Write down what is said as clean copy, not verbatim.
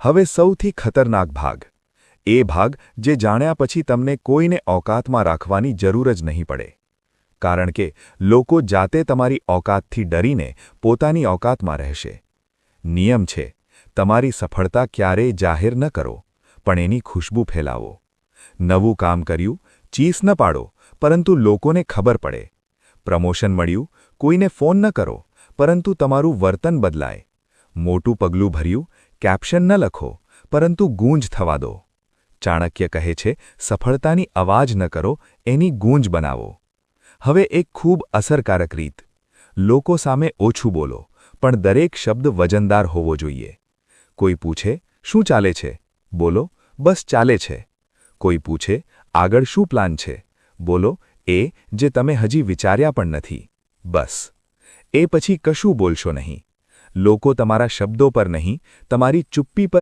હવે સૌથી ખતરનાક ભાગ, એ ભાગ જે જાણ્યા પછી તમને કોઈને ઓકાતમાં રાખવાની જરૂર જ નહીં પડે. કારણ કે લોકો જાતે તમારી ઓકાતથી ડરીને પોતાની ઓકાતમાં રહેશે. નિયમ છે, તમારી સફળતા ક્યારેય જાહેર ન કરો, પણ એની ખુશ્બુ ફેલાવો. નવું કામ કર્યું, ચીસ ન પાડો, પરંતુ લોકોને ખબર પડે. પ્રમોશન મળ્યું, કોઈને ફોન ન કરો, પરંતુ તમારું વર્તન બદલાય. મોટું પગલું ભર્યું, કેપ્શન ન લખો, પરંતુ ગૂંજ થવા દો. ચાણક્ય કહે છે, સફળતાની અવાજ ન કરો, એની ગૂંજ બનાવો. હવે એક ખૂબ અસરકારક રીત. લોકો સામે ઓછું બોલો, પણ દરેક શબ્દ વજનદાર હોવો જોઈએ. કોઈ પૂછે, શું ચાલે છે? બોલો, બસ ચાલે છે. કોઈ પૂછે, આગળ શું પ્લાન છે? બોલો, એ જે તમે હજી વિચાર્યા પણ નથી. બસ. એ પછી કશું બોલશો નહીં. લોકો તમારા શબ્દો પર નહીં, તમારી ચુપ્પી પર